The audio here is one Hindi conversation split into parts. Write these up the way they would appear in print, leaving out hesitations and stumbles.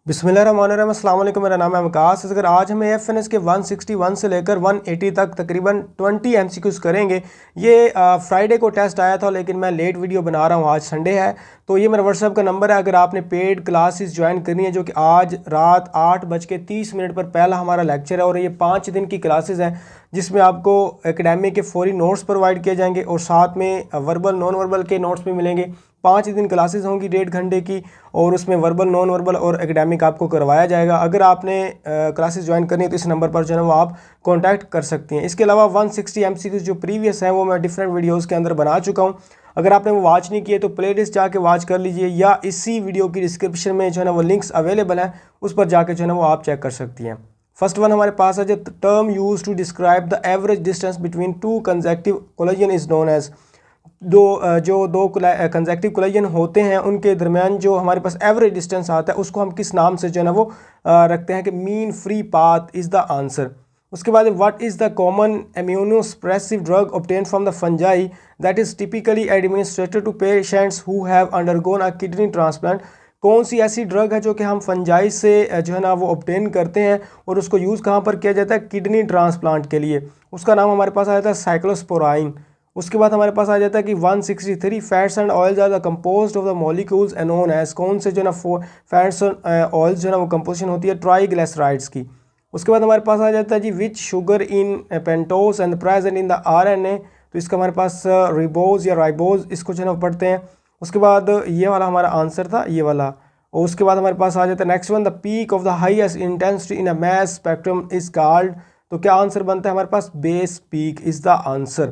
बिस्मिल्लाहिर्रहमानिर्रहीम, अस्सलाम वालेकुम। मेरा नाम है वकास। अगर आज हमें एफएनएस के 161 से लेकर 180 तक तकरीबन 20 एमसीक्यूज़ करेंगे। ये फ्राइडे को टेस्ट आया था, लेकिन मैं लेट वीडियो बना रहा हूँ, आज संडे है। तो ये मेरा व्हाट्सएप का नंबर है, अगर आपने पेड क्लासेस ज्वाइन करनी है, जो कि आज रात 8:30 पर पहला हमारा लेक्चर है। और ये 5 दिन की क्लासेस हैं, जिसमें आपको एकेडमिक के फौरी नोट्स प्रोवाइड किए जाएंगे और साथ में वर्बल नॉन वर्बल के नोट्स भी मिलेंगे। 5 दिन क्लासेस होंगी 1.5 घंटे की, और उसमें वर्बल नॉन वर्बल और एकेडमिक आपको करवाया जाएगा। अगर आपने क्लासेस ज्वाइन करनी है तो इस नंबर पर जो है वो आप कांटेक्ट कर सकती हैं। इसके अलावा 160 एमसीक्यूज़ जो प्रीवियस हैं वो मैं डिफरेंट वीडियोस के अंदर बना चुका हूं। अगर आपने वो वॉच नहीं किए तो प्लेलिस्ट जाके वॉच कर लीजिए, या इसी वीडियो की डिस्क्रिप्शन में जो है ना वो लिंक्स अवेलेबल हैं, उस पर जाके जो है ना वो आप चेक कर सकती हैं। फर्स्ट वन हमारे पास है, जो term use to describe the average distance between two consecutive collision is known as. दो कंसेक्टिव कोलिजन होते हैं, उनके दरमियान जो हमारे पास एवरेज डिस्टेंस आता है उसको हम किस नाम से जो है ना वो रखते हैं कि mean free path is the answer. उसके बाद what is the common immunosuppressive drug obtain from the fungi that is typically administered to patients who have undergone a kidney transplant. कौन सी ऐसी ड्रग है जो कि हम फंजाई से जो है ना वो ऑब्टेन करते हैं, और उसको यूज़ कहाँ पर किया जाता है? किडनी ट्रांसप्लांट के लिए। उसका नाम हमारे पास आ जाता है साइक्लोस्पोराइन। उसके बाद हमारे पास आ जाता है कि 163 fats and oils are the composed of the molecules known as. कौन से जो ना फैट्स एंड ऑयल्स जो है ना वो कंपोजिशन होती है ट्राइग्लिसराइड्स की। उसके बाद हमारे पास आ जाता है जी which sugar in pentose and present in the RNA. तो इसका हमारे पास रिबोज या राइबोज, इसको जो है ना पढ़ते हैं। उसके बाद ये वाला हमारा आंसर था, ये वाला। और उसके बाद हमारे पास आ जाता है next one, the peak of the highest intensity in a mass spectrum is called. तो क्या आंसर बनता है हमारे पास? Base peak is the answer.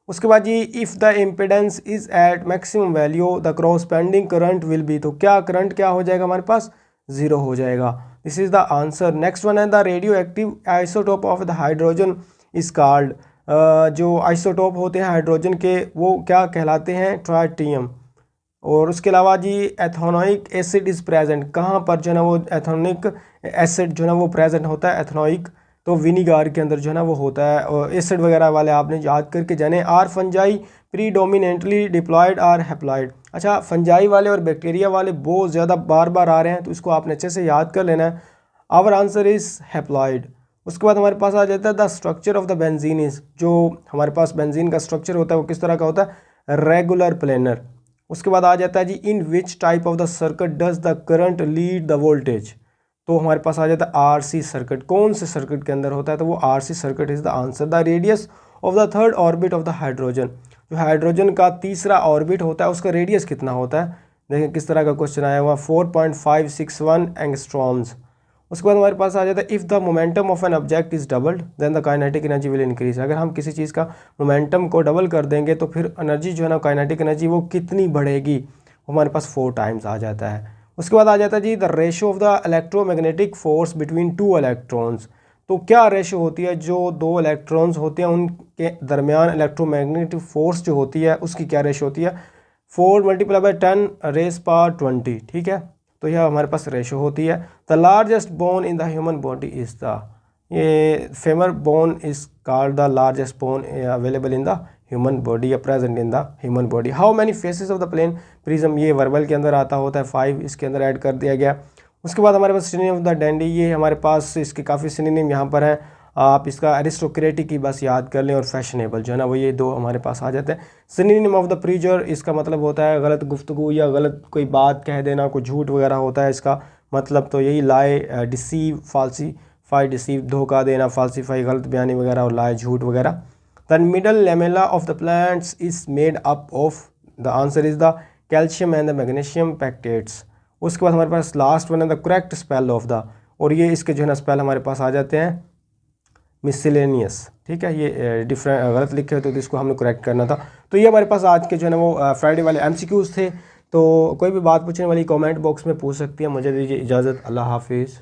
उसके बाद जी if the impedance is at maximum value the corresponding current will be. तो क्या करंट क्या हो जाएगा हमारे पास? 0 हो जाएगा। This is the answer. Next one है the radioactive isotope of the hydrogen is called. जो आइसोटोप होते हैं हाइड्रोजन के, वो क्या कहलाते हैं? ट्राइटियम। और उसके अलावा जी एथेनोइक एसिड इज़ प्रेजेंट। कहाँ पर जो है ना वो एथेनोइक एसिड जो है ना वो प्रेजेंट होता है? एथेनोइक तो विनीगार के अंदर जो है ना वो होता है। और एसिड वगैरह वाले आपने याद करके जाने। Are fungi predominantly diploid are haploid. अच्छा, फंजाई वाले और बैक्टीरिया वाले बहुत ज़्यादा बार बार आ रहे हैं, तो इसको आपने अच्छे से याद कर लेना है। Our answer is haploid. उसके बाद हमारे पास आ जाता है the structure of the benzene is. जो हमारे पास बेंजीन का स्ट्रक्चर होता है वो किस तरह का होता है? Regular planar. उसके बाद आ जाता है जी in which type of the circuit does the current lead the voltage. तो हमारे पास आ जाता है आरसी सर्किट। कौन से सर्किट के अंदर होता है? तो वो RC circuit is the answer. The radius of the third orbit of the hydrogen. जो हाइड्रोजन का तीसरा ऑर्बिट होता है उसका रेडियस कितना होता है? देखें किस तरह का क्वेश्चन आया हुआ, 4.561 एंगस्ट्रॉम्स। उसके बाद हमारे पास आ जाता है if the momentum of an object is doubled then the kinetic energy will increase. अगर हम किसी चीज़ का मोमेंटम को डबल कर देंगे तो फिर एनर्जी जो है ना, काइनेटिक एनर्जी, वो कितनी बढ़ेगी? हमारे पास 4 टाइम्स आ जाता है। उसके बाद आ जाता है जी the ratio of the electromagnetic force between 2 electrons. तो क्या रेशो होती है? जो 2 इलेक्ट्रॉन्स होते हैं उनके दरमियान इलेक्ट्रोमैग्नेटिक फोर्स जो होती है उसकी क्या रेशो होती है? 4 × 10⁻20। ठीक है, तो यह हमारे पास रेशो होती है। The largest bone in the human body is the, ये femur bone is called the largest bone available in the human body या present in the human body. How many faces of the plane prism, ये वर्बल के अंदर आता होता है, 5 इसके अंदर ऐड कर दिया गया। उसके बाद हमारे पास सिनोनिम ऑफ द डैंडी, ये हमारे पास इसके काफ़ी सिनोनिम यहाँ पर हैं। आप इसका एरिस्टोक्रेटिक की बस याद कर लें, और फैशनेबल जो है ना वो ये 2 हमारे पास आ जाते हैं। सिनोनिम ऑफ द प्रीजर, इसका मतलब होता है गलत गुफ्तगू या गलत कोई बात कह देना, कोई झूठ वगैरह होता है इसका मतलब। तो यही लाई, डिसीव, फाल्सीफाई, डिसीव धोखा देना, फाल्सीफाई गलत बयानी वगैरह, और लाई झूठ वगैरह। The middle lamella of the plants is made up of. The answer is the calcium and the magnesium pectates. उसके बाद हमारे पास लास्ट वन है the correct spell of the, और ये इसके जो है ना स्पेल हमारे पास आ जाते हैं मिसलेनियस। ठीक है, ये डिफरेंट गलत लिखे होते तो इसको हमने करेक्ट करना था। तो ये हमारे पास आज के जो है ना वो फ्राइडे वाले एमसीक्यूज़ थे। तो कोई भी बात पूछने वाली कमेंट बॉक्स में पूछ सकती है। मुझे दीजिए इजाज़त, अल्लाह हाफिज़।